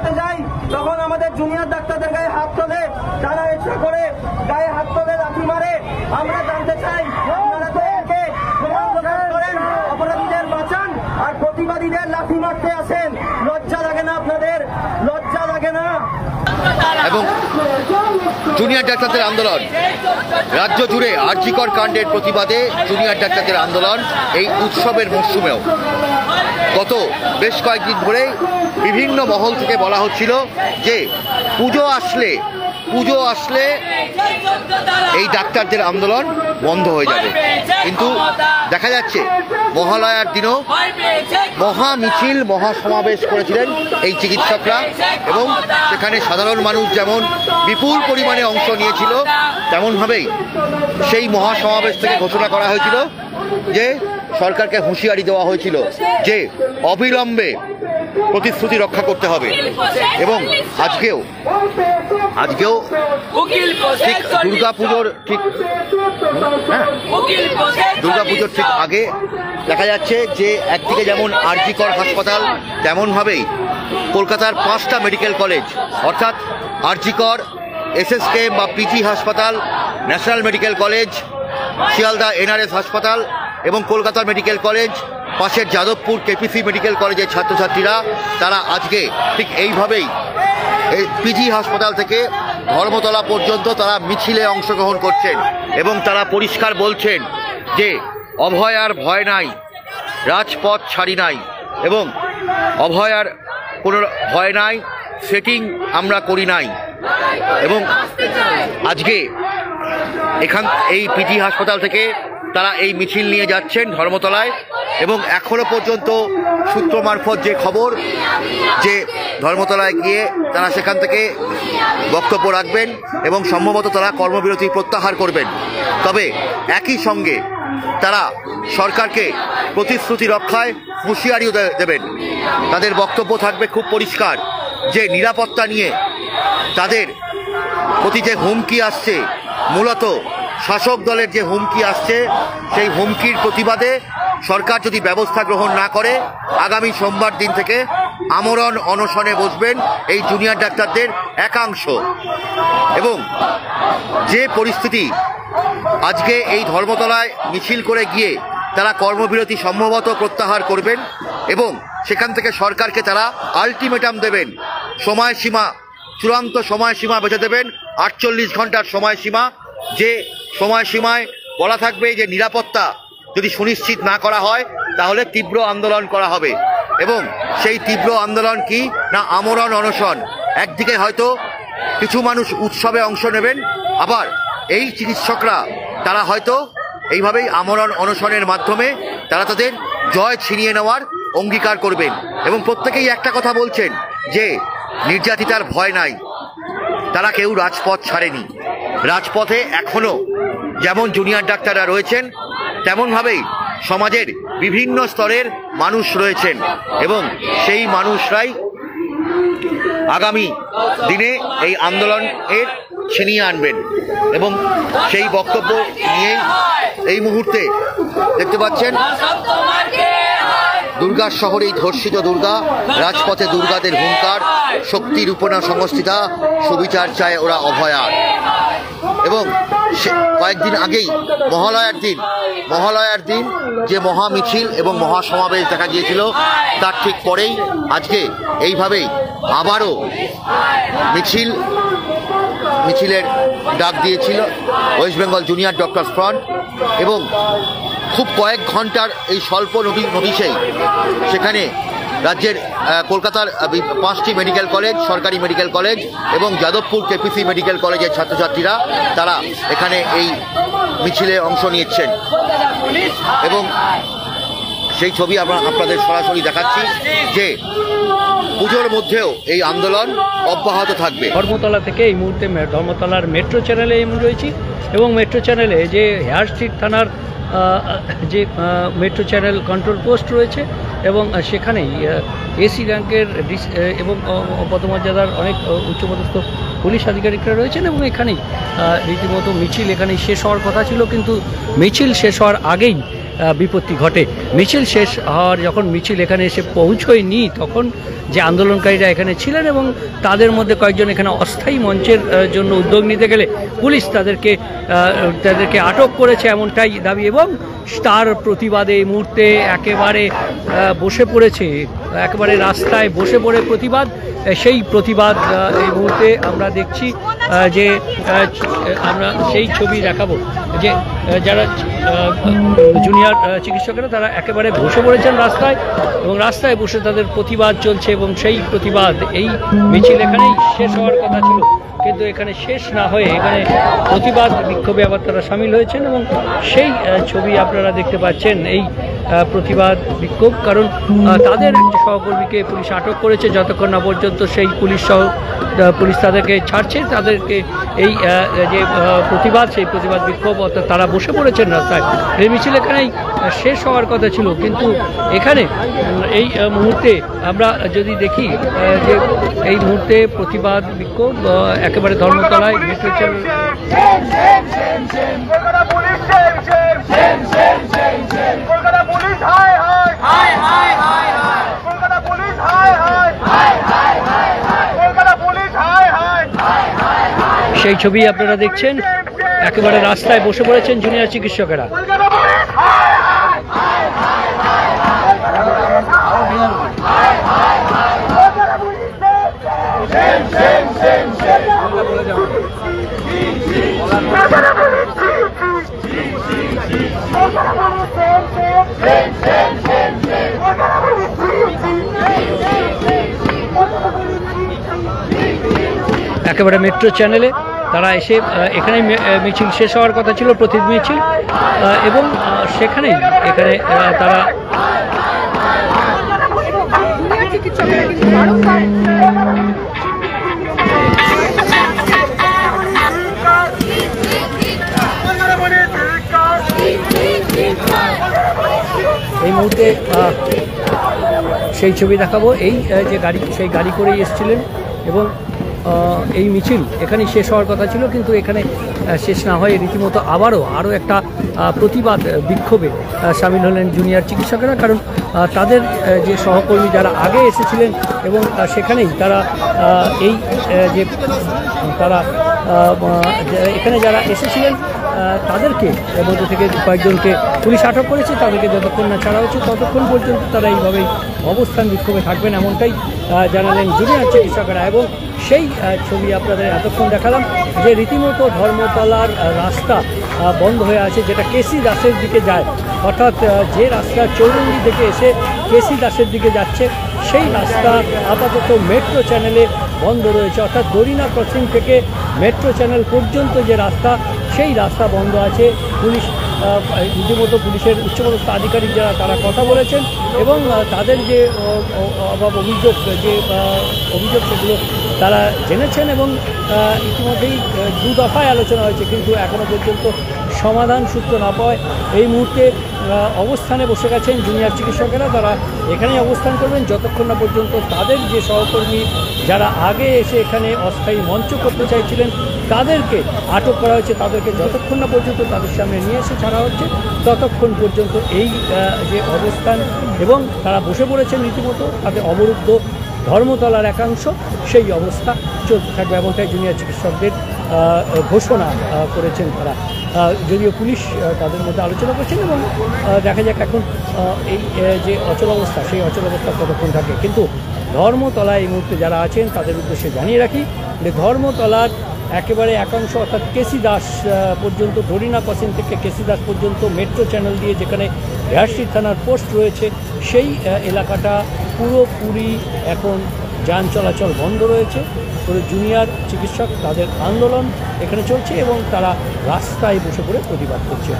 করতে যাই তখন আমাদের জুনিয়র ডাক্তারদের গায়ে হাত তোলে, তারা ইচ্ছা করে গায়ে হাত তোলে, লাথি মারে। আমরা জানতে চাই আপনারা তো একে করেন, অপরাধীদের বাঁচান আর প্রতিবাদীদের লাথি মারতে আসেন। লজ্জা লাগে না আপনাদের? লজ্জা লাগে না? এবং জুনিয়র ডাক্তারদের আন্দোলন রাজ্য জুড়ে আর.জি. কর কাণ্ডের প্রতিবাদে জুনিয়র ডাক্তারদের আন্দোলন এই উৎসবের মরশুমেও গত বেশ কয়েকদিন ধরে বিভিন্ন মহল থেকে বলা হচ্ছিল যে পুজো আসলে এই ডাক্তারদের আন্দোলন বন্ধ হয়ে যাবে, কিন্তু দেখা যাচ্ছে মহালয়ার দিনও মহা মিছিল মহা সমাবেশ করেছিলেন এই চিকিৎসকরা এবং সেখানে সাধারণ মানুষ যেমন বিপুল পরিমাণে অংশ নিয়েছিল, তেমনভাবেই সেই মহা সমাবেশ থেকে ঘোষণা করা হয়েছিল যে সরকারকে হুঁশিয়ারি দেওয়া হয়েছিল যে অবিলম্বে প্রতিশ্রুতি রক্ষা করতে হবে। এবং আজকেও ঠিক দুর্গাপুজোর ঠিক আগে দেখা যাচ্ছে যে একদিকে যেমন আর.জি. কর হাসপাতাল, তেমনভাবেই কলকাতার 5টা মেডিকেল কলেজ অর্থাৎ আর.জি. কর, এস.এস.কে বা পিজি হাসপাতাল, national medical college, Sealdah NRS হাসপাতাল এবং কলকাতার মেডিকেল কলেজ, পাশের যাদবপুর KPC মেডিকেল কলেজের ছাত্রছাত্রীরা তারা আজকে ঠিক এইভাবেই এই পিজি হাসপাতাল থেকে ধর্মতলা পর্যন্ত তারা মিছিলে অংশগ্রহণ করছেন এবং তারা পরিষ্কার বলছেন যে অভয়ার ভয় নাই, রাজপথ ছাড়ি নাই এবং অভয়ার কোনো ভয় নাই, সেটিং আমরা করি নাই। এবং আজকে এই পিজি হাসপাতাল থেকে তারা এই মিছিল নিয়ে যাচ্ছেন ধর্মতলায় এবং এখনো পর্যন্ত সূত্র মারফত যে খবর যে ধর্মতলায় গিয়ে তারা সেখান থেকে বক্তব্য রাখবেন এবং সম্ভবত তারা কর্মবিরতি প্রত্যাহার করবেন। তবে একই সঙ্গে তারা সরকারকে প্রতিশ্রুতি রক্ষায় হুঁশিয়ারিও দেবেন। তাদের বক্তব্য থাকবে খুব পরিষ্কার যে নিরাপত্তা নিয়ে তাদের প্রতি যে হুমকি আসছে, মূলত শাসক দলের যে হুমকি আসছে, সেই হুমকির প্রতিবাদে সরকার যদি ব্যবস্থা গ্রহণ না করে আগামী সোমবার দিন থেকে আমরণ অনশনে বসবেন এই জুনিয়র ডাক্তারদের একাংশ। এবং যে পরিস্থিতি আজকে এই ধর্মতলায় মিছিল করে গিয়ে তারা কর্মবিরতি সম্ভবত প্রত্যাহার করবেন এবং সেখান থেকে সরকারকে তারা আলটিমেটাম দেবেন, সময়সীমা, চূড়ান্ত সময়সীমা বেঁধে দেবেন 48 ঘন্টার সময়সীমা, যে সময়সীমায় বলা থাকবে যে নিরাপত্তা যদি সুনিশ্চিত না করা হয় তাহলে তীব্র আন্দোলন করা হবে। এবং সেই তীব্র আন্দোলন কি না আমরণ অনশন। একদিকে হয়তো কিছু মানুষ উৎসবে অংশ নেবেন, আবার এই চিকিৎসকরা তারা হয়তো এইভাবেই আমরণ অনশনের মাধ্যমে তারা তাদের জয় ছিনিয়ে নেওয়ার অঙ্গীকার করবেন। এবং প্রত্যেকেই একটা কথা বলছেন যে নির্যাতিতার ভয় নাই, তারা কেউ রাজপথ ছাড়েনি। রাজপথে এখনো যেমন জুনিয়র ডাক্তাররা রয়েছেন, তেমনভাবেই সমাজের বিভিন্ন স্তরের মানুষ রয়েছেন এবং সেই মানুষরাই আগামী দিনে এই আন্দোলনের ছিনিয়ে আনবেন। এবং সেই বক্তব্য নিয়ে এই মুহূর্তে দেখতে পাচ্ছেন দুর্গার শহরেই ধর্ষিত দুর্গা, রাজপথে দুর্গাদের হুঙ্কার, শক্তি রূপনা সংস্থিতা, সুবিচার চায় ওরা অভয়ার। এবং কয়েকদিন আগেই মহালয়ার দিন যে মহা মিছিল এবং মহা সমাবেশ দেখা গিয়েছিল, তার ঠিক পরেই আজকে এইভাবেই আবারও মিছিলের ডাক দিয়েছিল West Bengal junior doctors front. এবং খুব কয়েক ঘন্টার এই স্বল্প নোটিশেই সেখানে রাজ্যের কলকাতার 5টি মেডিকেল কলেজ, সরকারি মেডিকেল কলেজ এবং যাদবপুর KPC মেডিকেল কলেজের ছাত্রছাত্রীরা তারা এখানে এই মিছিলে অংশ নিচ্ছেন। এবং সেই ছবি আমরা আপনাদের সরাসরি দেখাচ্ছি যে পুজোর মধ্যেও এই আন্দোলন অব্যাহত থাকবে। ধর্মতলা থেকে এই মুহূর্তে ধর্মতলার মেট্রো চ্যানেলে রয়েছি এবং মেট্রো চ্যানেলে যে হেয়ার স্ট্রিট থানার যে মেট্রো চ্যানেল কন্ট্রোল পোস্ট রয়েছে এবং সেখানেই এসি র্যাঙ্কের এবং পদমর্যাদার অনেক উচ্চপদস্থ পুলিশ আধিকারিকরা রয়েছেন এবং এখানেই রীতিমতো মিছিল এখানেই শেষ হওয়ার কথা ছিল, কিন্তু মিছিল শেষ হওয়ার আগেই বিপত্তি ঘটে। মিছিল শেষ হওয়ার যখন মিছিল এখানে এসে পৌঁছয়নি তখন যে আন্দোলনকারীরা এখানে ছিলেন এবং তাদের মধ্যে কয়েকজন এখানে অস্থায়ী মঞ্চের জন্য উদ্যোগ নিতে গেলে পুলিশ তাদেরকে আটক করেছে এমনটাই দাবি, এবং তার প্রতিবাদে এই মুহূর্তে একেবারে বসে পড়েছে, একেবারে রাস্তায় বসে পড়ে প্রতিবাদ। সেই প্রতিবাদ এই মুহূর্তে আমরা দেখছি যে আমরা সেই ছবি দেখাবো যে যারা জুনিয়র চিকিৎসকেরা তারা একেবারে বসে পড়েছেন রাস্তায় এবং রাস্তায় বসে তাদের প্রতিবাদ চলছে এবং সেই প্রতিবাদ এই মিছিল এখানেই শেষ হওয়ার কথা ছিল, কিন্তু এখানে শেষ না হয়ে এখানে প্রতিবাদ বিক্ষোভে আবার তারা সামিল হয়েছেন এবং সেই ছবি আপনারা দেখতে পাচ্ছেন। এই প্রতিবাদ বিক্ষোভ কারণ তাদের সহকর্মীকে পুলিশ আটক করেছে, যতক্ষণ না পর্যন্ত সেই পুলিশ তাদেরকে ছাড়ছে, তাদেরকে এই যে প্রতিবাদ সেই প্রতিবাদ বিক্ষোভ অর্থাৎ তারা বসে পড়েছেন রাস্তায়। এই মিছিল এখানেই শেষ হওয়ার কথা ছিল, কিন্তু এখানে এই মুহূর্তে আমরা যদি দেখি যে এই মুহূর্তে প্রতিবাদ বিক্ষোভ একেবারে ধর্মতলায় সেই ছবি আপনারা দেখছেন, একেবারে রাস্তায় বসে পড়েছেন জুনিয়র চিকিৎসকেরা। একেবারে মেট্রো চ্যানেলে তারা এসে এখানে মিছিল শেষ হওয়ার কথা ছিল, প্রতিদিন মিছিল, এবং সেখানেই এখানে তারা এই মুহূর্তে সেই ছবি দেখাবো। এই যে গাড়ি, সেই গাড়ি করেই এসেছিলেন এবং এই মিছিল এখানেই শেষ হওয়ার কথা ছিল, কিন্তু এখানে শেষ না হয়ে রীতিমতো আরও একটা প্রতিবাদ বিক্ষোভে সামিল হলেন জুনিয়র চিকিৎসকেরা, কারণ তাদের যে সহকর্মী যারা আগে এসেছিলেন এবং সেখানেই তারা এই যে তারা এখানে যারা এসেছিলেন তাদেরকে মধ্যে থেকে কয়েকজনকে পুলিশ আটক করেছে, তাদেরকে যতক্ষণ না ছাড়া হচ্ছে ততক্ষণ পর্যন্ত তারা এইভাবেই অবস্থান বিক্ষোভে থাকবেন এমনটাই জানালেন জুনিয়র চিকিৎসকেরা। এবং সেই ছবি আপনাদের এতক্ষণ দেখালাম যে রীতিমতো ধর্মতলার রাস্তা বন্ধ হয়ে আছে, যেটা কেসি দাসের দিকে যায়, অর্থাৎ যে রাস্তা চৌরঙ্গি থেকে এসে কেসি দাসের দিকে যাচ্ছে সেই রাস্তা আপাতত মেট্রো চ্যানেলে বন্ধ রয়েছে, অর্থাৎ দরিনা ক্রসিং থেকে মেট্রো চ্যানেল পর্যন্ত যে রাস্তা সেই রাস্তা বন্ধ আছে। পুলিশ রীতিমতো পুলিশের উচ্চপদস্থ আধিকারিক যারা তারা কথা বলেছেন এবং তাদের যে অভিযোগ সেগুলো তারা জেনেছেন এবং ইতিমধ্যেই 2 দফায় আলোচনা হয়েছে, কিন্তু এখনও পর্যন্ত সমাধান সূত্র না পাওয়ায় এই মুহূর্তে অবস্থানে বসে গেছেন জুনিয়র চিকিৎসকেরা। তারা এখানেই অবস্থান করবেন যতক্ষণ না পর্যন্ত তাদের যে সহকর্মী যারা আগে এসে এখানে অস্থায়ী মঞ্চ করতে চাইছিলেন তাদেরকে আটক করা হয়েছে, তাদেরকে যতক্ষণ না পর্যন্ত তাদের সামনে নিয়ে এসে ছাড়া হচ্ছে ততক্ষণ পর্যন্ত এই যে অবস্থান এবং তারা বসে পড়েছেন রীতিমতো তাদের অবরুদ্ধ ধর্মতলার একাংশ, সেই অবস্থা চলতে থাকবে এমনটাই জুনিয়র চিকিৎসকদের ঘোষণা করেছেন তারা। যদিও পুলিশ তাদের মধ্যে আলোচনা করছেন এবং দেখা যাক এখন এই যে অচল অবস্থা সেই অচল অবস্থা কতক্ষণ থাকে। কিন্তু ধর্মতলায় এই মুহূর্তে যারা আছেন তাদের উদ্দেশ্যে জানিয়ে রাখি যে ধর্মতলার একেবারে একাংশ অর্থাৎ কেসি দাস পর্যন্ত, দরিনা ক্রসিং থেকে কেসি দাস পর্যন্ত মেট্রো চ্যানেল দিয়ে যেখানে হেয়ারস্ট্রিট থানার পোস্ট রয়েছে সেই এলাকাটা পুরোপুরি এখন যান চলাচল বন্ধ রয়েছে। জুনিয়র চিকিৎসক তাদের আন্দোলন এখানে চলছে এবং তারা রাস্তায় বসে পড়ে প্রতিবাদ করছে।